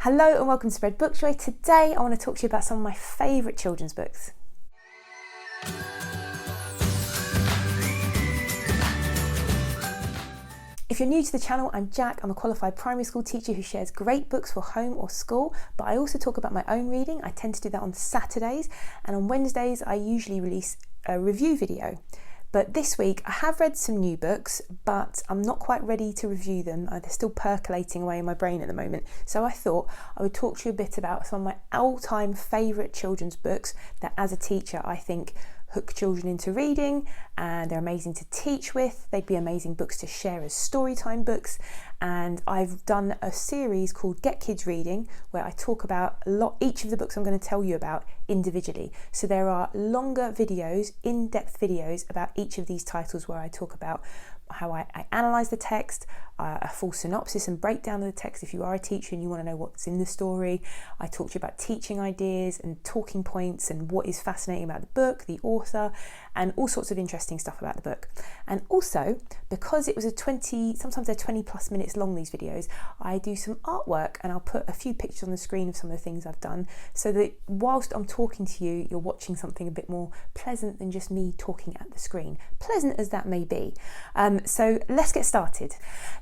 Hello and welcome to Spread Book Joy. Today I want to talk to you about some of my favourite children's books. If you're new to the channel, I'm Jack. I'm a qualified primary school teacher who shares great books for home or school, but I also talk about my own reading. I tend to do that on Saturdays, and on Wednesdays I usually release a review video. But this week I have read some new books, but I'm not quite ready to review them. They're still percolating away in my brain at the moment. So I thought I would talk to you a bit about some of my all-time favourite children's books that as a teacher I think hook children into reading, and they're amazing to teach with. They'd be amazing books to share as storytime books. And I've done a series called Get Kids Reading where I talk about each of the books I'm going to tell you about individually. So there are longer videos, in-depth videos about each of these titles where I talk about how I analyse the text, a full synopsis and breakdown of the text if you are a teacher and you want to know what's in the story. I talk to you about teaching ideas and talking points and what is fascinating about the book, the author, and all sorts of interesting stuff about the book. And also, because it was sometimes they're 20 plus minutes long, these videos, I do some artwork and I'll put a few pictures on the screen of some of the things I've done so that whilst I'm talking to you, you're watching something a bit more pleasant than just me talking at the screen, pleasant as that may be. So let's get started.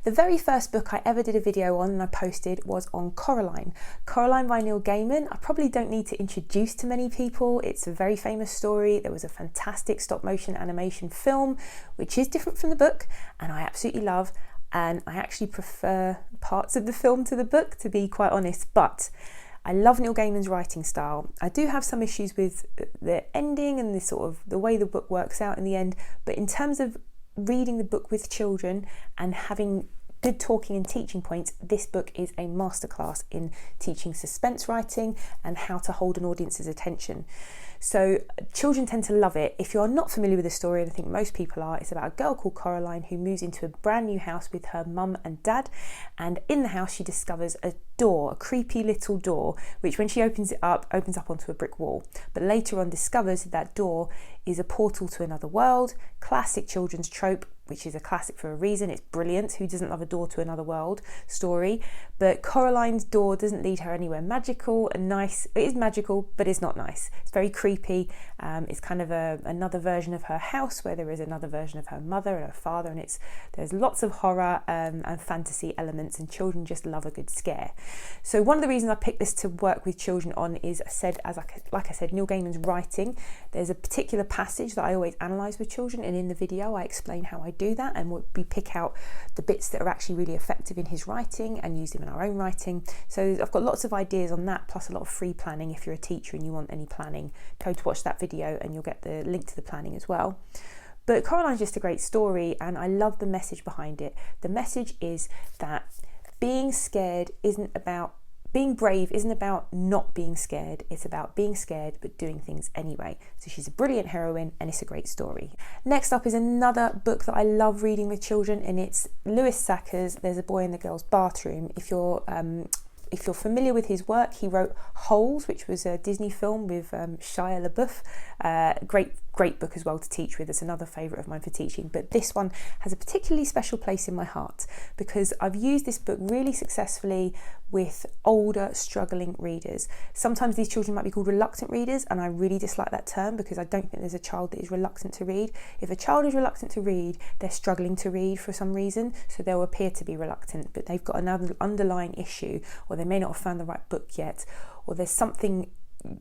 The very first book I ever did a video on and I posted was on Coraline. Coraline by Neil Gaiman. I probably don't need to introduce to many people. It's a very famous story. There was a fantastic stop motion animation film, which is different from the book, and I absolutely love. And I actually prefer parts of the film to the book, to be quite honest, but I love Neil Gaiman's writing style. I do have some issues with the ending and the way the book works out in the end, but in terms of reading the book with children and having good talking and teaching points, this book is a masterclass in teaching suspense writing and how to hold an audience's attention. So children tend to love it. If you're not familiar with the story, and I think most people are, it's about a girl called Coraline who moves into a brand new house with her mum and dad, and in the house she discovers a door, a creepy little door, which when she opens up onto a brick wall, but later on discovers that door is a portal to another world. Classic children's trope, which is a classic for a reason. It's brilliant. Who doesn't love a door to another world story? But Coraline's door doesn't lead her anywhere magical and nice. It is magical, but it's not nice. It's very creepy. It's kind of another version of her house where there is another version of her mother and her father, and there's lots of horror and fantasy elements, and children just love a good scare. So one of the reasons I picked this to work with children on is, like I said, Neil Gaiman's writing. There's a particular passage that I always analyse with children, and in the video I explain how I do that, and we pick out the bits that are actually really effective in his writing and use them in our own writing. So I've got lots of ideas on that, plus a lot of free planning. If you're a teacher and you want any planning, go to watch that video and you'll get the link to the planning as well. But Coraline's just a great story, and I love the message behind it. The message is that being brave isn't about not being scared. It's about being scared but doing things anyway. So she's a brilliant heroine and it's a great story. Next up is another book that I love reading with children, and it's Louis Sacker's There's a Boy in the Girl's Bathroom. If you're familiar with his work, he wrote Holes, which was a Disney film with Shia LaBeouf. Great book as well to teach with. It's another favourite of mine for teaching, but this one has a particularly special place in my heart because I've used this book really successfully with older struggling readers. Sometimes these children might be called reluctant readers, and I really dislike that term because I don't think there's a child that is reluctant to read. If a child is reluctant to read, they're struggling to read for some reason, so they'll appear to be reluctant, but they've got another underlying issue, or they may not have found the right book yet, or there's something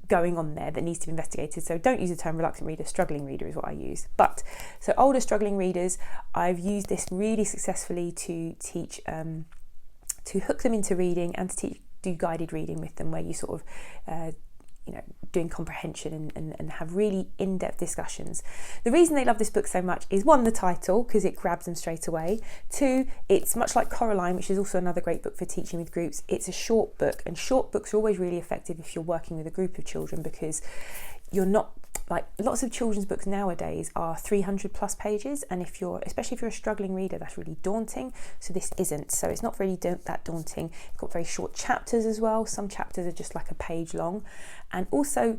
going on there that needs to be investigated. So don't use the term reluctant reader. Struggling reader is what I use. But so older struggling readers, I've used this really successfully to teach, to hook them into reading and to do guided reading with them, where you sort of doing comprehension and have really in-depth discussions. The reason they love this book so much is, one, the title, because it grabs them straight away. Two, it's much like Coraline, which is also another great book for teaching with groups. It's a short book, and short books are always really effective if you're working with a group of children, because you're not, like, lots of children's books nowadays are 300 plus pages, and especially if you're a struggling reader, that's really daunting. So this isn't. So it's not really that daunting. It's got very short chapters as well. Some chapters are just like a page long, and also,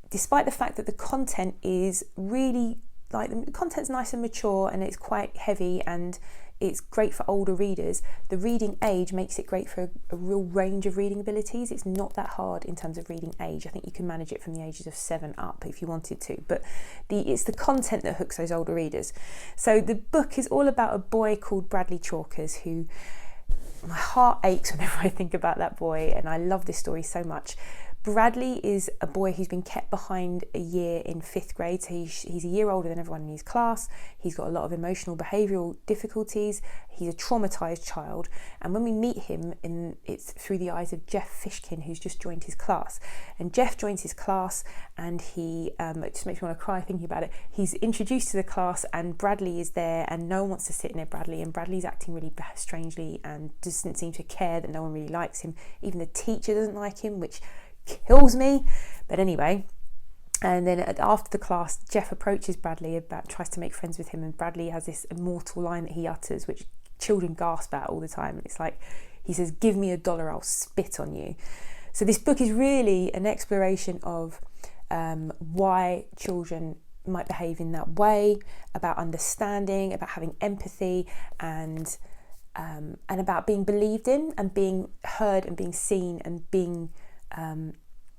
despite the fact that the content is really, like, the content's nice and mature and it's quite heavy, and it's great for older readers. The reading age makes it great for a real range of reading abilities. It's not that hard in terms of reading age. I think you can manage it from the ages of 7 up if you wanted to, but it's the content that hooks those older readers. So the book is all about a boy called Bradley Chalkers, who, my heart aches whenever I think about that boy, and I love this story so much. Bradley is a boy who's been kept behind a year in 5th grade, so he's a year older than everyone in his class. He's got a lot of emotional behavioural difficulties. He's a traumatised child, and when we meet him, it's through the eyes of Jeff Fishkin, who's just joined his class. And Jeff joins his class, and he it just makes me want to cry thinking about it. He's introduced to the class, and Bradley is there, and no one wants to sit near Bradley, and Bradley's acting really strangely and doesn't seem to care that no one really likes him. Even the teacher doesn't like him, which kills me. But anyway, and then after the class, Jeff approaches Bradley, tries to make friends with him, and Bradley has this immortal line that he utters, which children gasp at all the time. And it's like, he says, "Give me $1, I'll spit on you." So this book is really an exploration of why children might behave in that way, about understanding, about having empathy, and about being believed in and being heard and being seen and being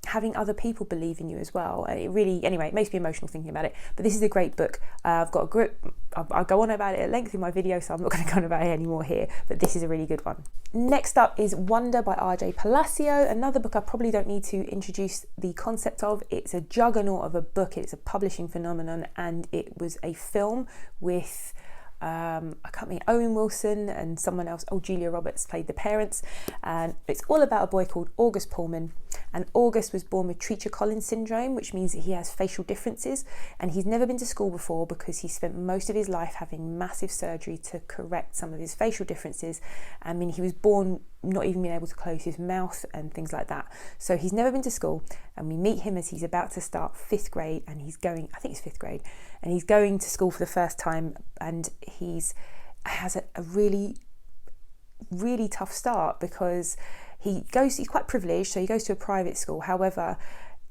having other people believe in you as well. It really, anyway, it makes me emotional thinking about it. But this is a great book. I've got a group, I'll go on about it at length in my video, so I'm not going to go on about it anymore here, but this is a really good one. Next up is Wonder by R.J. Palacio, another book I probably don't need to introduce the concept of. It's a juggernaut of a book. It's a publishing phenomenon, and it was a film with I can't remember, Owen Wilson and someone else. Julia Roberts played the parents, and it's all about a boy called August Pullman. And August was born with Treacher-Collins syndrome, which means that he has facial differences, and he's never been to school before because he spent most of his life having massive surgery to correct some of his facial differences. I mean, he was born not even being able to close his mouth and things like that. So he's never been to school, and we meet him as he's about to start 5th grade, and he's going, I think it's 5th grade, and he's going to school for the first time, and he's has a really, really tough start because he's quite privileged, so he goes to a private school. However,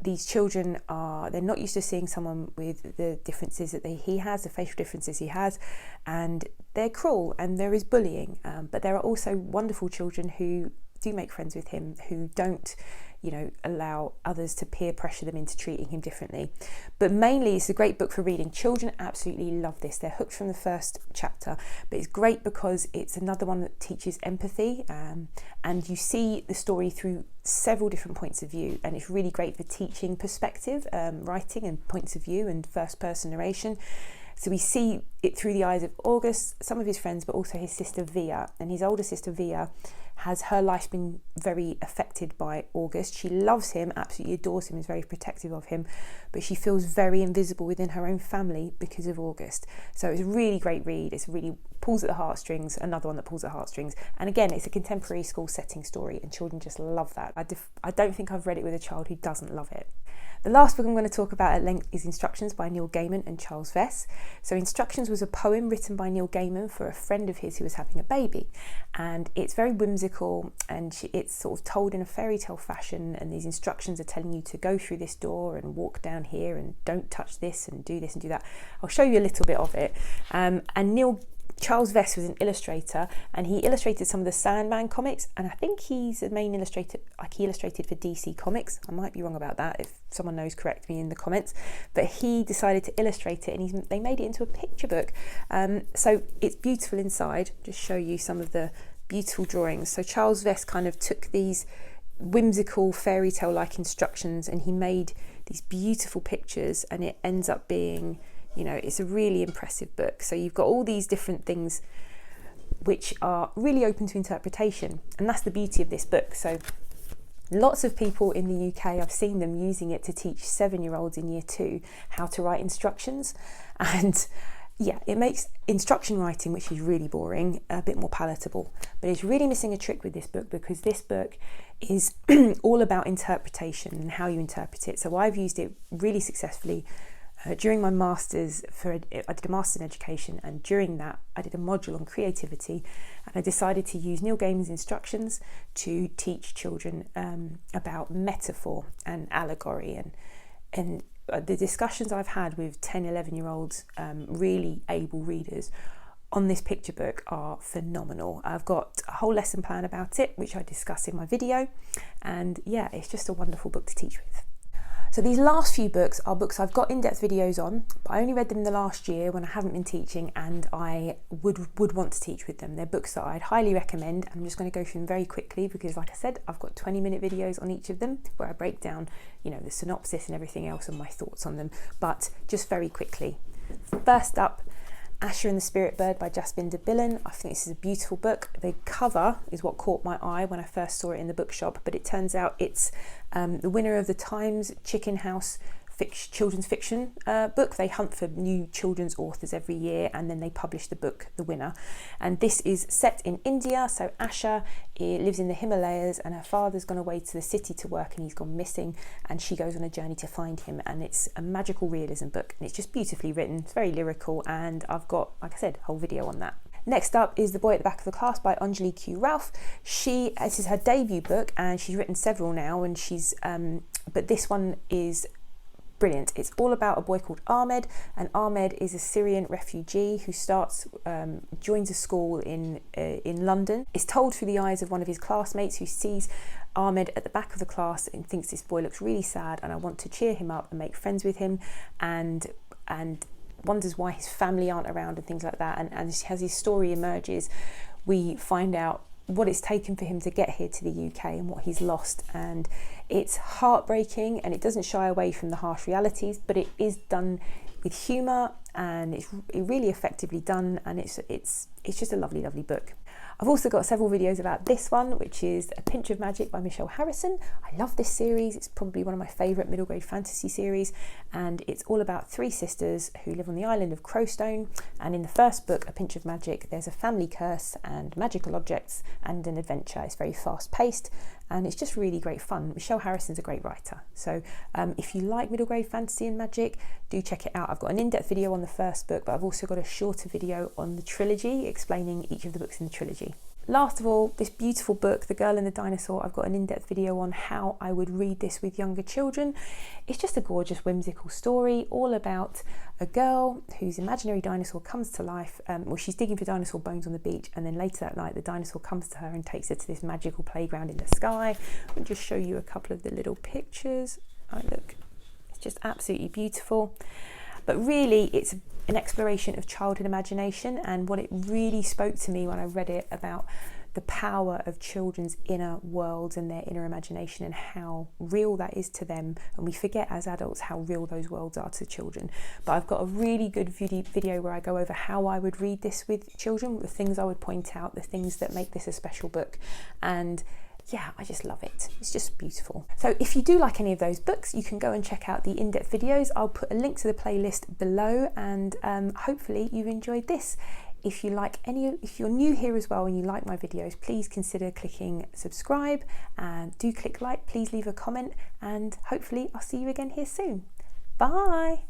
these children they're not used to seeing someone with the differences that he has, the facial differences he has, and they're cruel, and there is bullying, but there are also wonderful children who do make friends with him, who don't, allow others to peer pressure them into treating him differently. But mainly it's a great book for reading. Children absolutely love this. They're hooked from the first chapter, but it's great because it's another one that teaches empathy, and you see the story through several different points of view, and it's really great for teaching perspective, writing and points of view and first person narration. So we see it through the eyes of August, some of his friends, but also his sister Via. And his older sister Via has her life been very affected by August. She loves him, absolutely adores him, is very protective of him, but she feels very invisible within her own family because of August. So it's a really great read. It's really pulls at the heartstrings, another one that pulls at heartstrings. And again, it's a contemporary school setting story, and children just love that. I don't think I've read it with a child who doesn't love it. The last book I'm going to talk about at length is Instructions by Neil Gaiman and Charles Vess. So Instructions was a poem written by Neil Gaiman for a friend of his who was having a baby, and it's very whimsical, and it's sort of told in a fairy tale fashion, and these instructions are telling you to go through this door and walk down here and don't touch this and do that. I'll show you a little bit of it. And Charles Vess was an illustrator, and he illustrated some of the Sandman comics, and I think he's the main illustrator, like he illustrated for DC Comics. I might be wrong about that. If someone knows, correct me in the comments. But he decided to illustrate it, and they made it into a picture book. So it's beautiful inside. Just show you some of the beautiful drawings. So Charles Vess kind of took these whimsical fairy tale like instructions, and he made these beautiful pictures, and it ends up being, it's a really impressive book. So you've got all these different things which are really open to interpretation, and that's the beauty of this book. So lots of people in the UK, I've seen them using it to teach 7-year-olds in year 2 how to write instructions, and yeah, it makes instruction writing, which is really boring, a bit more palatable. But it's really missing a trick with this book, because this book is all about interpretation and how you interpret it. So I've used it really successfully during my master's. I did a master's in education, and during that I did a module on creativity, and I decided to use Neil Gaiman's instructions to teach children about metaphor and allegory, and the discussions I've had with 10, 11-year-olds, really able readers, on this picture book are phenomenal. I've got a whole lesson plan about it, which I discuss in my video, and yeah, it's just a wonderful book to teach with. So these last few books are books I've got in-depth videos on, but I only read them in the last year when I haven't been teaching and I would want to teach with them. They're books that I'd highly recommend. I'm just going to go through them very quickly because, like I said, I've got 20-minute videos on each of them where I break down, you know, the synopsis and everything else and my thoughts on them. But just very quickly. First up, Asher and the Spirit Bird by Jasvinder Billen. I think this is a beautiful book. The cover is what caught my eye when I first saw it in the bookshop, but it turns out it's the winner of the Times Chicken House children's fiction book. They hunt for new children's authors every year and then they publish the book, the winner. And this is set in India. So Asha lives in the Himalayas and her father's gone away to the city to work and he's gone missing, and she goes on a journey to find him, and it's a magical realism book and it's just beautifully written. It's very lyrical and I've got, like I said, a whole video on that. Next up is The Boy at the Back of the Class by Anjali Q. Ralph. This is her debut book and she's written several now, and but this one is brilliant. It's all about a boy called Ahmed, and Ahmed is a Syrian refugee who joins a school in London. It's told through the eyes of one of his classmates who sees Ahmed at the back of the class and thinks this boy looks really sad, and I want to cheer him up and make friends with him, and wonders why his family aren't around and things like that. And as his story emerges, we find out what it's taken for him to get here to the UK and what he's lost, and it's heartbreaking and it doesn't shy away from the harsh realities, but it is done with humour and it's really effectively done, and it's just a lovely book. I've also got several videos about this one, which is A Pinch of Magic by Michelle Harrison. I love this series. It's probably one of my favourite middle grade fantasy series, and it's all about three sisters who live on the island of Crowstone, and in the first book, A Pinch of Magic, there's a family curse and magical objects and an adventure. It's very fast paced and it's just really great fun. Michelle Harrison's a great writer, so if you like middle grade fantasy and magic, do check it out. I've got an in-depth video on the first book, but I've also got a shorter video on the trilogy explaining each of the books in the trilogy. Last of all, this beautiful book, The Girl and the Dinosaur. I've got an in-depth video on how I would read this with younger children. It's just a gorgeous, whimsical story all about a girl whose imaginary dinosaur comes to life. She's digging for dinosaur bones on the beach, and then later that night the dinosaur comes to her and takes her to this magical playground in the sky. I'll just show you a couple of the little pictures. Oh, look, it's just absolutely beautiful. But really, it's an exploration of childhood imagination, and what it really spoke to me when I read it about the power of children's inner worlds and their inner imagination and how real that is to them, and we forget as adults how real those worlds are to children. But I've got a really good video where I go over how I would read this with children, the things I would point out, the things that make this a special book, and yeah, I just love it. It's just beautiful. So if you do like any of those books, you can go and check out the in-depth videos. I'll put a link to the playlist below, and hopefully you've enjoyed this. If you're new here as well and you like my videos, please consider clicking subscribe, and do click like, please leave a comment, and hopefully I'll see you again here soon. Bye.